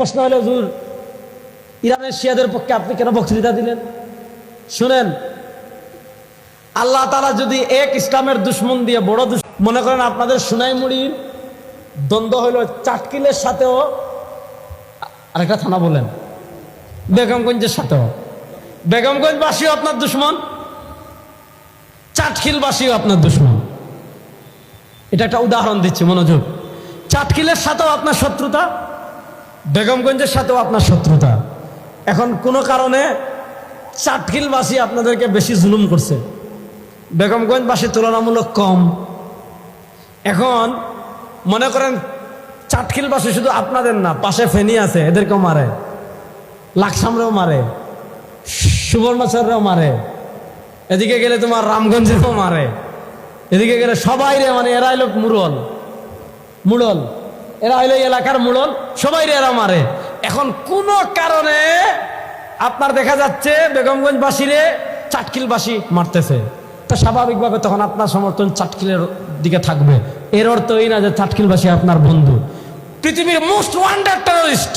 প্রশ্ন হলো, হুজুর ইরানের শিয়াদের পক্ষে আপনি কেন বক্তৃতা দিলেন? শুনেন, আল্লাহ তাআলা যদি এক ইসলামের দুশ্মন দিয়ে বড় দুশ্মন, মনে করেন আপনাদের সোনাইমুড়ির দ্বন্দ্ব হইল চাটকিলের সাথেও আরেকটা থানা বলেন, বেগমগঞ্জের সাথেও, বেগমগঞ্জবাসীও আপনার দুশ্মন, চাটখিলবাসীও আপনার দুশ্মন। এটা একটা উদাহরণ দিচ্ছি, মনোযোগ। চাটকিলের সাথেও আপনার শত্রুতা, বেগমগঞ্জের সাথেও আপনার শত্রুতা। এখন কোনো কারণে চাটখিলবাসী আপনাদেরকে বেশি জুলুম করছে, বেগমগঞ্জবাসী তুলনামূলক কম। এখন মনে করেন চাটখিলবাসী শুধু আপনাদের না, পাশে ফেনী আছে, এদেরকেও মারে, লাকসামরেও মারে, সুবর্ণচরেও মারে, এদিকে গেলে তোমার রামগঞ্জেও মারে, এদিকে গেলে সবাই রে, মানে এরা হইল মুড়ল, এরা হইল এলাকার মুড়ল, সবাই রে এরা মারে। এখন কোন কারণে আপনার দেখা যাচ্ছে বেগমগঞ্জবাসীরে চাটখিলবাসী মারতেছে, তো স্বাভাবিকভাবে তখন আপনার সমর্থন চাটখিলের দিকে থাকবে। এর অর্থ এই না যে চাটখিলবাসী আপনার বন্ধু। পৃথিবীর মোস্ট ওয়ান্টেড টেররিস্ট,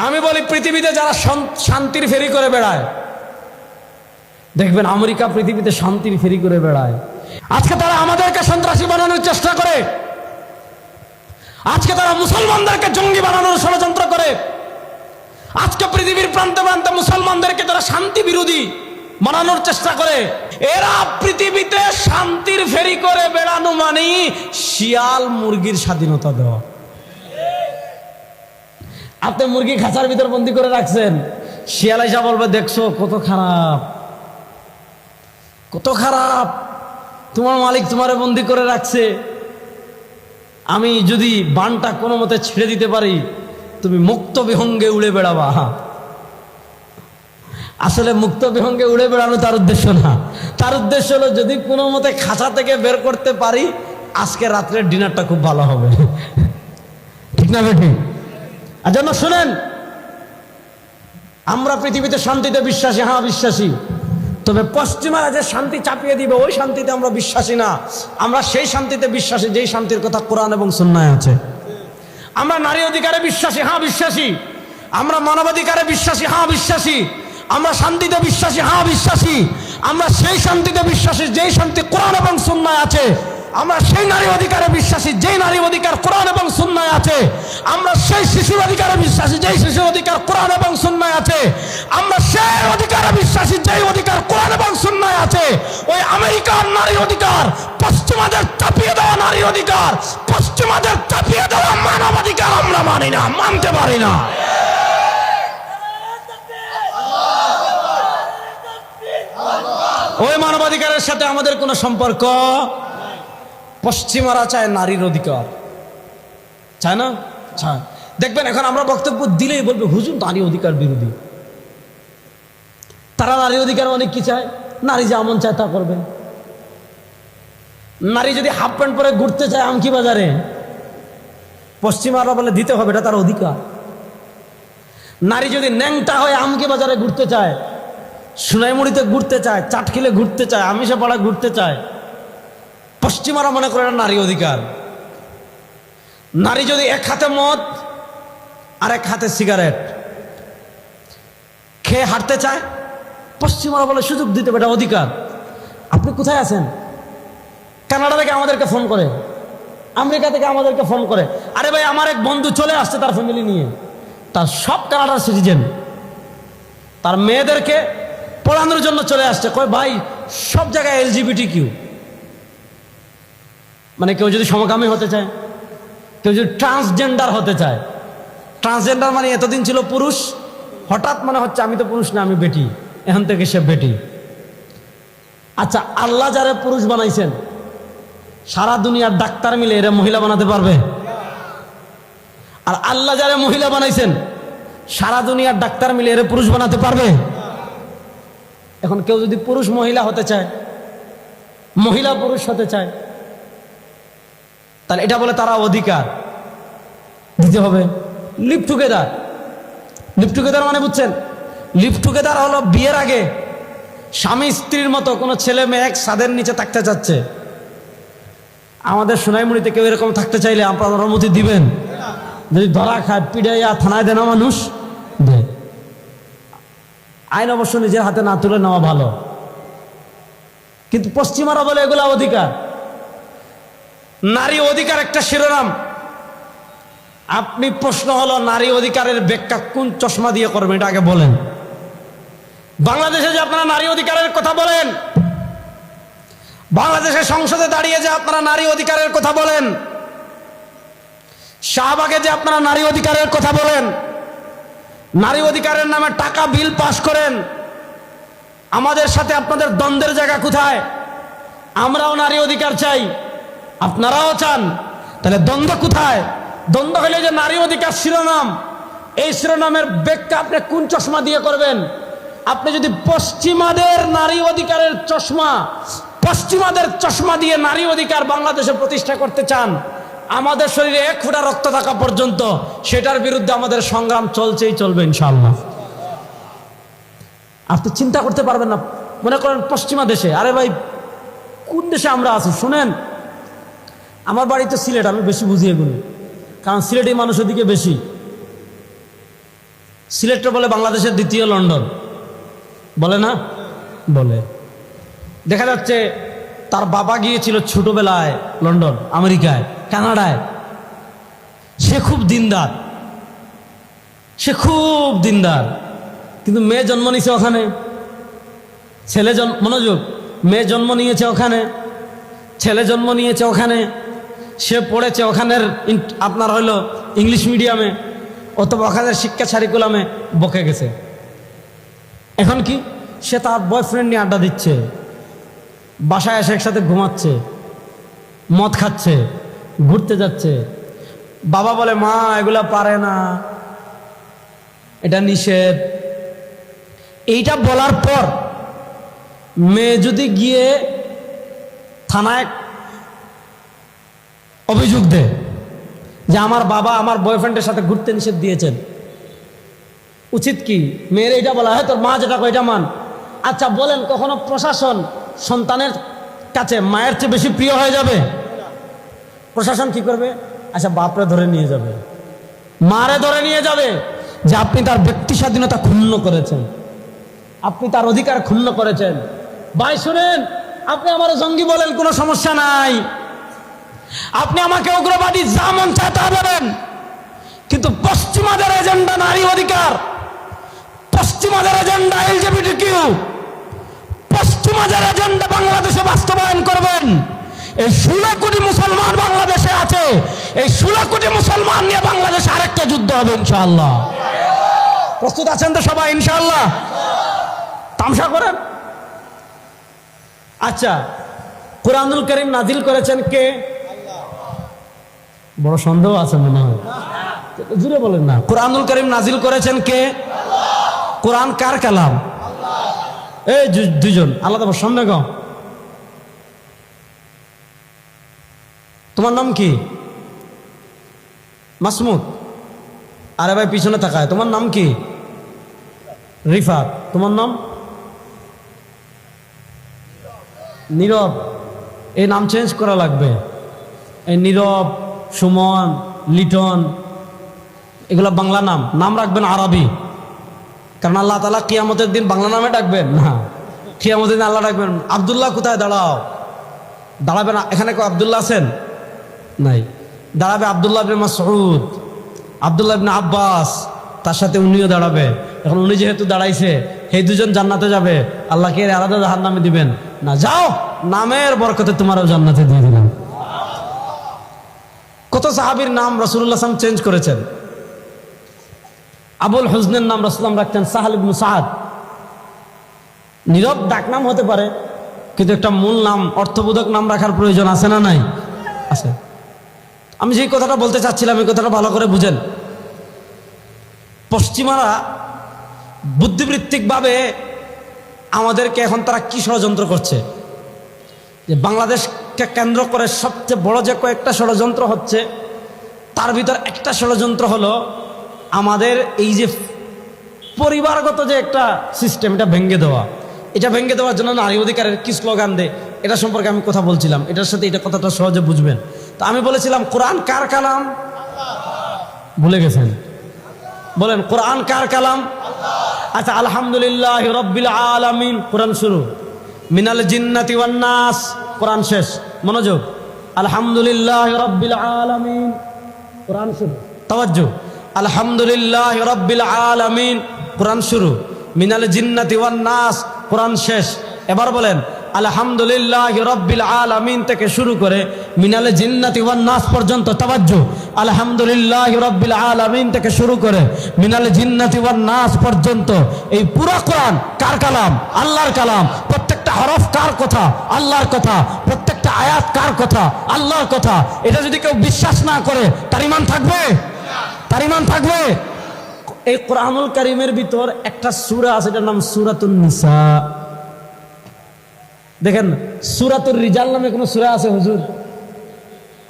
আমি বলি পৃথিবীতে যারা শান্তির ফেরি করে বেড়ায়, দেখবেন আমেরিকা পৃথিবীতে শান্তির ফেরি করে বেড়ায়। আজকে তারা আমাদেরকে সন্ত্রাসী বানানোর চেষ্টা করে, আজকে তারা মুসলমানদেরকে জঙ্গি বানানোর ষড়যন্ত্র করে, আজকে পৃথিবীর প্রান্তে প্রান্তে মুসলমানদেরকে তারা শান্তি বিরোধী বানানোর চেষ্টা করে। এরা পৃথিবীতে শান্তির ফেরি করে বেড়ানো মানে শিয়াল মুরগির স্বাধীনতা দেওয়া। আপনি মুরগি খাঁচার ভিতর বন্দি করে রাখছেন, শিয়াল এসে বলবে, দেখছো কত খারাপ, কত খারাপ, তোমার মালিক তোমারে বন্দি করে রাখছে, আমি যদি বানটা কোনো মতে ছেড়ে দিতে পারি তুমি মুক্ত বিহঙ্গে উড়ে বেড়াবা। আসলে মুক্ত বিহঙ্গে উড়ে বেড়ানো তার উদ্দেশ্য না, তার উদ্দেশ্য হলো যদি কোনো মতে খাঁচা থেকে বের করতে পারি আজকে রাত্রের ডিনারটা খুব ভালো হবে, ঠিক না বেটি? আর জন্য শুনেন, আমরা পৃথিবীতে শান্তিতে বিশ্বাসী, হ্যাঁ বিশ্বাসী, তবে পশ্চিমারা যে শান্তি চাপিয়ে দিবে ওই শান্তিতে আমরা বিশ্বাসী না। আমরা সেই শান্তিতে বিশ্বাসী যেই শান্তির কথা কোরআন এবং সুন্নায় আছে। আমরা নারী অধিকারে বিশ্বাসী, হ্যাঁ বিশ্বাসী। আমরা মানবাধিকারে বিশ্বাসী, হ্যাঁ বিশ্বাসী। আমরা শান্তিতে বিশ্বাসী, হ্যাঁ বিশ্বাসী। আমরা সেই শান্তিতে বিশ্বাসী যেই শান্তি কোরআন এবং সুন্নায় আছে। আমরা সেই নারী অধিকারে বিশ্বাসী যেই নারী অধিকার কোরআন এবং সুন্নায় আছে। আমরা সেই শিশুর অধিকারে বিশ্বাসী যেই শিশু অধিকার কোরআন এবং সুন্নায় আছে। আমরা সেই অধিকারে বিশ্বাসী যেই অধিকার কোরআন এবং সুন্নায় আছে। ওই আমেরিকার নারী অধিকার, পশ্চিমাদের চাপিয়ে দেওয়া নারী অধিকার, পশ্চিমাদের চাপিয়ে দেওয়া মানবাধিকার আমরা মানি না, মানতে পারি না। ওই মানবাধিকারের সাথে আমাদের কোনো সম্পর্ক। পশ্চিমারা চায় নারীর অধিকার, চায় না? চায়। দেখবেন এখন আমরা বক্তব্য দিলেই বলবে হুজুর নারী অধিকার বিরোধী। তারা নারী অধিকার অনেক কি চায়, নারী যেমন চায় তা করবে। নারী যদি হাফ প্যান্ট পরে ঘুরতে চায় আমকি বাজারে, পশ্চিমারা বলে দিতে হবে, এটা তার অধিকার। নারী যদি ন্যাংটা হয়ে আমকি বাজারে ঘুরতে চায়, সোনাইমুড়িতে ঘুরতে চায়, চাটখিলে ঘুরতে চায়, আমিষাপাড়া ঘুরতে চায়, পশ্চিমারা মনে করে নারী অধিকার। নারী যদি এক হাতে মদ আর এক হাতে সিগারেট খেয়ে হাঁটতে চায়, পশ্চিমারা বলে সুযোগ দিতে হবে, এটা অধিকার। আপনি কোথায় আছেন? কানাডা থেকে আমাদেরকে ফোন করে, আমেরিকা থেকে আমাদেরকে ফোন করে, আরে ভাই আমার এক বন্ধু চলে আসছে তার ফ্যামিলি নিয়ে, তার সব কানাডার সিটিজেন, তার মেয়েদেরকে পড়ানোর জন্য চলে আসছে। কয় ভাই সব জায়গায় LGBTQ, মানে কেউ যদি সমকামী হতে চায়, কেউ যদি ট্রান্সজেন্ডার হতে চায়। ট্রান্সজেন্ডার মানে এতদিন ছিল পুরুষ, হঠাৎ মনে হচ্ছে আমি তো পুরুষ না, আমি বেটি, এখন থেকে সে বেটি। আচ্ছা, আল্লাহ যারা পুরুষ বানাইছেন, সারা দুনিয়ার ডাক্তার মিলে এরা মহিলা বানাতে পারবে? আর আল্লাহ যারা মহিলা বানাইছেন, সারা দুনিয়ার ডাক্তার মিলে এরা পুরুষ বানাতে পারবে? এখন কেউ যদি পুরুষ মহিলা হতে চায়, মহিলা পুরুষ হতে চায়, তাহলে এটা বলে তারা অধিকার দিতে হবে। লিভ টুগেদার, লিভ টুগেদার মানে বুঝছেন? লিভ টুগেদার হলো বিয়ের আগে স্বামী স্ত্রীর মতো কোনো ছেলে মেয়ে এক ছাদের নিচে থাকতে চাচ্ছে। আমাদের সোনাইমুড়িতে কেউ এরকম থাকতে চাইলে আপনারা অনুমতি দিবেন? যদি ধরা খায় পিড়াইয়া থানায় দেনা মানুষ দেয়। আইন অবশ্য নিজের হাতে না তুলে নেওয়া ভালো, কিন্তু পশ্চিমারা বলে এগুলা অধিকার। নারী অধিকার একটা শিরোনাম। আপনি প্রশ্ন হলো নারী অধিকারের ব্যাখ্যা কোন চশমা দিয়ে করবেন এটা আগে বলেন। বাংলাদেশে যে আপনারা নারী অধিকারের কথা বলেন, বাংলাদেশের সংসদে দাঁড়িয়ে যে আপনারা নারী অধিকারের কথা বলেন, শাহবাগে যে আপনারা নারী অধিকারের কথা বলেন, নারী অধিকারের নামে টাকা বিল পাস করেন, আমাদের সাথে আপনাদের দ্বন্দ্বের জায়গা কোথায়? আমরাও নারী অধিকার চাই, আপনারাও চান, তাহলে দ্বন্দ্ব কোথায়? দ্বন্দ্ব হলে যে নারী অধিকার শিরোনাম, এই শিরোনামের ব্যাখ্যা আপনি কোন চশমা দিয়ে করবেন? আপনি যদি পশ্চিমাদের নারী অধিকারের চশমা, পশ্চিমাদের চশমা দিয়ে নারী অধিকার বাংলাদেশে প্রতিষ্ঠা করতে চান, আমাদের শরীরে এক ফোঁটা রক্ত থাকা পর্যন্ত সেটার বিরুদ্ধে আমাদের সংগ্রাম চলছেই চলবে ইনশাআল্লাহ। আপনি চিন্তা করতে পারবেন না, মনে করেন পশ্চিমা দেশে, আরে ভাই কোন দেশে আমরা আছি শুনেন। আমার বাড়ি তো সিলেট, আমি বেশি বুঝি এগুলো, কারণ সিলেটি মানুষের দিকে বেশি। সিলেটটা বলে বাংলাদেশের দ্বিতীয় লন্ডন, বলে না? বলে। দেখা যাচ্ছে তার বাবা গিয়েছিল ছোটবেলায় লন্ডন, আমেরিকায়, কানাডায়। সে খুব দিনদার, সে খুব দিনদার, কিন্তু মেয়ে জন্ম নিয়েছে ওখানে, ছেলে মনোযোগ, মেয়ে জন্ম নিয়েছে ওখানে, ছেলে জন্ম নিয়েছে ওখানে, সে পড়েছে ওখানের আপনার হইল ইংলিশ মিডিয়ামে, অথবা ওখানের শিক্ষা সারিকুলামে বকে গেছে। এখন কি সে তার বয়ফ্রেন্ড নিয়ে আড্ডা দিচ্ছে, বাসায় এসে একসাথে ঘুমাচ্ছে, মদ খাচ্ছে, ঘুরতে যাচ্ছে। বাবা বলে মা এগুলা পারে না, এটা নিষেধ। এইটা বলার পর মেয়ে যদি গিয়ে থানায় অভিযোগ দেয় যে আমার বাবা আমার বয়ফ্রেন্ডের সাথে ঘুরতে নিষেধ দিয়েছেন, উচিত কি? মেয়ের এইটা বলা হয় তোর মা যেটা কয় এটা মান। আচ্ছা বলেন, কখনো প্রশাসন সন্তানের কাছে মায়ের চেয়ে বেশি প্রিয় হয়ে যাবে? প্রশাসন কি করবে? আচ্ছা বাপরে ধরে নিয়ে যাবে, মারে ধরে নিয়ে যাবে, যে আপনি তার ব্যক্তি স্বাধীনতা ক্ষুণ্ণ করেছেন, আপনি তার অধিকার ক্ষুণ্ণ করেছেন। ভাই শুনেন, আপনি আমার জঙ্গি বলেন, কোনো সমস্যা নাই, আপনি আমাকে উগ্রবাদী যা মন চায় তা বলেন, কিন্তু পশ্চিমাদের এজেন্ডা নারী অধিকার, পশ্চিমাদের এজেন্ডা এলজিবিটিকিউ, পশ্চিমাদের এজেন্ডা বাংলাদেশে বাস্তবায়ন করবেন। এই 16 কোটি মুসলমান বাংলাদেশে আছে, এই 16 কোটি মুসলমান নিয়ে বাংলাদেশে আরেকটা যুদ্ধ হবে ইনশাআল্লাহ। প্রস্তুত আছেন তো সবাই ইনশাআল্লাহ? তামসা করেন। আচ্ছা, কুরআনুল কারীম নাজিল করেছেন কে? বড় সন্দেহ আছে মনে হয়, জুড়ে বলেন না। কুরআনুল কারীম নাজিল করেছেন কে? কোরআন কার কালাম? এই দুইজন আলাদা সামনে গাও। তোমার নাম কি? মাসমুদ। আরে ভাই পিছনে তাকায়, তোমার নাম কি? রিফাত। তোমার নাম? নীরব। এই নাম চেঞ্জ করা লাগবে। এই নীরব, সুমন, লিটন এগুলো বাংলা নাম, নাম রাখবেন আরবি, কারণ আল্লাহ তাআলা কিয়ামতের দিন বাংলা নামে ডাকবেন না, কিয়ামতের দিন আল্লাহ ডাকবেন আব্দুল্লাহ কোথায়, দাঁড়াও। দাঁড়াবে না, এখানে কেউ আব্দুল্লাহ আছেন? নাই। দাঁড়াবে আব্দুল্লাহ ইবনে মাসউদ, আব্দুল্লাহ ইবনে আব্বাস, তার সাথে উনিও দাঁড়াবে। এখন উনি যেহেতু দাঁড়াইছে, এই দুজন জান্নাতে যাবে, আল্লাহকে আলাদা জাহান্নামে দিবেন না। যাও, নামের বরকতে তোমারও জান্নাতে দিয়ে দিলাম। কত সাহাবীর নাম রাসূলুল্লাহ সাল্লাল্লাহু আলাইহি ওয়াসাল্লাম চেঞ্জ করেছেন। আবুল হুজনের নাম রাসূলুল্লাহ রাখতেন সাহাল ইবনে সাদ। নীরব ডাকনাম হতে পারে, কিন্তু একটা মূল নাম, অর্থবোধক নাম রাখার প্রয়োজন আছে না নাই? আছে। আমি যেই কথাটা বলতে চাচ্ছিলাম, এই কথাটা ভালো করে বুঝেন। পশ্চিমারা বুদ্ধিবৃত্তিকভাবে আমাদেরকে এখন তারা কি ষড়যন্ত্র করছে, যে বাংলাদেশকে কেন্দ্র করে সবচেয়ে বড় যে কয়েকটা ষড়যন্ত্র হচ্ছে, তার ভিতর একটা ষড়যন্ত্র হলো আমাদের এই যে পরিবারগত যে একটা সিস্টেম, এটা ভেঙে দেওয়া। এটা ভেঙে দেওয়ার জন্য নারী অধিকারের কি স্লোগান দেয়, এটা সম্পর্কে আমি কথা বলছিলাম। এটার সাথে এটা কথাটা সহজে বুঝবেন। তো আমি বলেছিলাম কোরআন কার কালাম? ভুলে গেছেন? বলেন কোরআন কার কালাম? আচ্ছা, আলহামদুলিল্লাহ রব্বিল আলামিন কোরআন শুরু, মিনাল জিন্নাতি ওয়ান নাস কোরআন শেষ। মনোযোগ, আলহামদুলিল্লাহ রব্বিল আলামিন কোরআন শুরু। তাওয়াজ্জু, আলহামদুলিল্লাহ রব্বিল আলামিন কোরআন শুরু, মিনাল জিন্নাতি ওয়ান নাস কোরআন শেষ। এবার বলেন আলহামদুলিল্লাহ রব্বিল আলামিন থেকে শুরু করে মিনাল জিন্নাতি ওয়ান নাস পর্যন্ত। তাওয়াজ্জু, আলহামদুলিল্লাহ রব্বিল আলামিন থেকে শুরু করে মিনাল জিন্নাতি ওয়ান নাস পর্যন্ত এই পুরো কোরআন কার কালাম? আল্লাহর কালাম। প্রত্যেকটা হরফ কার কথা? আল্লাহর কথা। প্রত্যেকটা আয়াত কার কথা? আল্লাহর কথা। এটা যদি কেউ বিশ্বাস না করে তার ঈমান থাকবে? তার ঈমান থাকবে? এই কোরআনুল কারীমের ভিতর একটা সূরা আছে, এটার নাম সূরাতুন নিসা। দেখেন, সূরাতুর রিজাল নামে কোনো সূরা আছে হুজুর?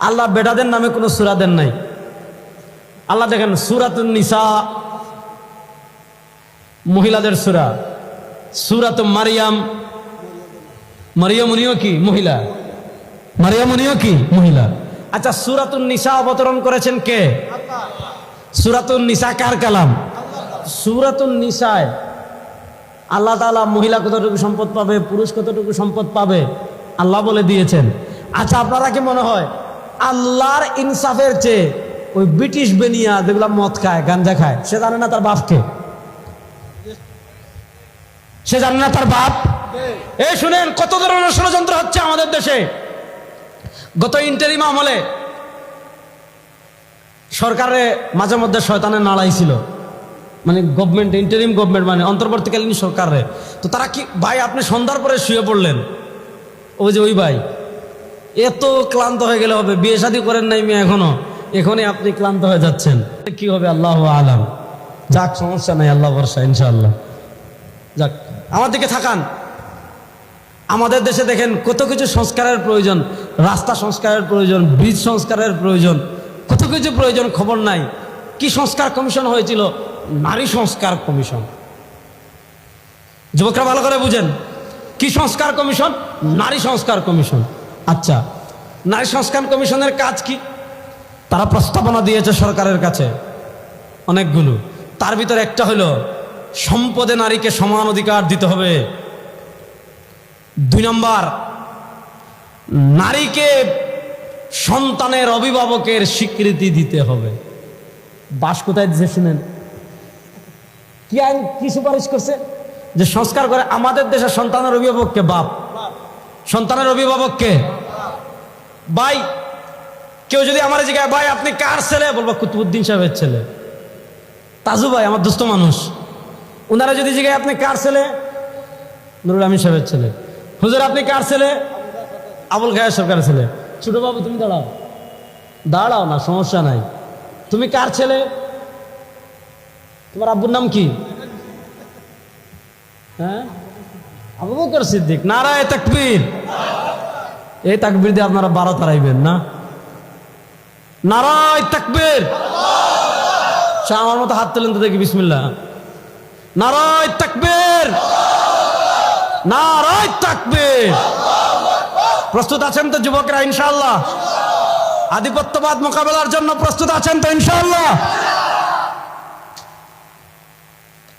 আল্লাহ বেটাদের নামে কোনো সূরা দেন নাই। আল্লাহ দেখেন সূরাতুন নিসা মহিলাদের সূরা, সূরাতু মারিয়াম, মারিয়ামুনিও কি মহিলা? মারিয়ামুনিও কি মহিলা? আচ্ছা, সূরাতুন নিসা অবতরণ করেছেন কে? সূরাতুন নিসা কার কালাম? সূরাতুন নিসায় আল্লাহ তাআলা মহিলা কতটুকু সম্পদ পাবে, পুরুষ কতটুকু সম্পদ পাবে আল্লাহ বলে দিয়েছেন। আচ্ছা, আপনারা কি মনে হয় আল্লাহর ইনসাফের চেয়ে ওই ব্রিটিশ বেনিয়া যেগুলা মদ খায়, গাঞ্জা খায়, সে জানে না তার বাপকে? সে জানে না তার বাপ? এই শুনেন, কত ধরনের ষড়যন্ত্র হচ্ছে আমাদের দেশে। গত ইন্টারিম আমলে সরকারে মাঝে মধ্যে শয়তানের নাড়াই ছিল, মানে গভর্নমেন্ট, ইন্টারিম গভর্নমেন্ট মানে অন্তর্বর্তীকালীন সরকারে। তো তারা কি, ভাই আপনি সন্ধ্যার পরে শুয়ে পড়লেন, ওই যে ওই ভাই এত ক্লান্ত হয়ে গেলে হবে? বিয়ে শাদী করেন নাই মেয়ে এখনো, এখনই আপনি ক্লান্ত হয়ে যাচ্ছেন, কি হবে আল্লাহু আলাম। যাক, সমস্যা নাই, আল্লাহ ভরসা ইনশাআল্লাহ। যাক, আমার দিকে থাকান। আমাদের দেশে দেখেন কত কিছু সংস্কারের প্রয়োজন, রাস্তা সংস্কারের প্রয়োজন, ব্রিজ সংস্কারের প্রয়োজন, কত কিছু প্রয়োজন, খবর নাই। কি সংস্কার কমিশন হয়েছিল? নারী সংস্কার কমিশন। যুবকরা ভালো করে বুঝেন, কি সংস্কার কমিশন? নারী সংস্কার কমিশন। আচ্ছা, নারী সংস্কার কমিশনের কাজ কি? তারা প্রস্তাবনা দিয়েছে সরকারের কাছে অনেকগুলো, তার ভিতরে একটা হলো সম্পদে নারীকে সমান অধিকার দিতে হবে। 2 নম্বর, নারীকে সন্তানের অভিভাবকের স্বীকৃতি দিতে হবে। বাস কোথায় দিচ্ছে শুনেন, কি আইন, কি সুপারিশ করছে? যে সংস্কার করে আমাদের দেশের সন্তানের অভিভাবককে বাপ, সন্তানের অভিভাবককে ভাই। কেউ যদি আমার জিজ্ঞাসা, ভাই আপনি কার ছেলে? বলবো কুতুবউদ্দিন সাহেবের ছেলে। তাজু ভাই আমার দুস্থ মানুষ, ওনারা যদি জিজ্ঞাসা আপনি কার ছেলে? নুরুল আমিন সাহেবের ছেলে। হুজুর আপনি কার ছেলে? আবুল খায়ের সরকারের ছেলে। ছোট বাবু তুমি দাঁড়াও, দাঁড়াও না, সমস্যা নাই। তুমি কার ছেলে? তোমার আব্বুর নাম কি? হ্যাঁ, আবু বকর সিদ্দিক। নারায়ে তাকবীর। এই তাকবীর দিয়ে আপনারা 12 তারাইবেন না? নারায়ে তাকবীর। আমার মতো হাত তোলেন তো দেখি, বিসমিল্লাহ। নারায়ে তাকবীর, নারায়ে তাকবীর। প্রস্তুত আছেন তো যুবকরা ইনশাআল্লাহ? আধিপত্যবাদ মোকাবেলার জন্য প্রস্তুত আছেন তো ইনশাআল্লাহ?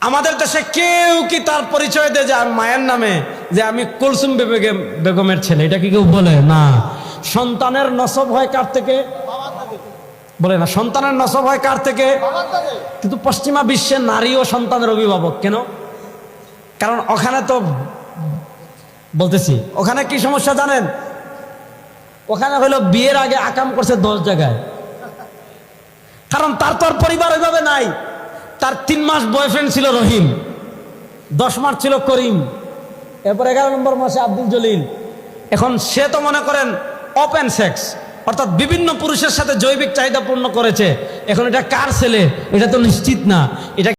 আমাদের দেশে কেউ কি তার পরিচয় দেয় যে আমি মায়ের নামে, যে আমি কুলসুম বেগমের ছেলে? এটা কি কেউ বলে? না। সন্তানের নসব হয় কার থেকে? বলে না। সন্তানের নসব হয় কার থেকে? কিন্তু পশ্চিমা বিশ্বে নারী ও সন্তানের অভিভাবক কেন? কারণ ওখানে তো বলতেছি, ওখানে কি সমস্যা জানেন? ওখানে হলো বিয়ের আগে আকাম করছে 10 জায়গায়, কারণ তার তো আর পরিবার ওইভাবে নাই। তার 3 মাস বয়ফ্রেন্ড ছিল রহিম, 10 মাস ছিল করিম, এরপর 11 নম্বর মাসে আব্দুল জলিল। এখন সে তো মনে করেন ওপেন সেক্স, অর্থাৎ বিভিন্ন পুরুষের সাথে জৈবিক চাহিদা পূর্ণ করেছে। এখন এটা কার ছেলে এটা তো নিশ্চিত না। এটা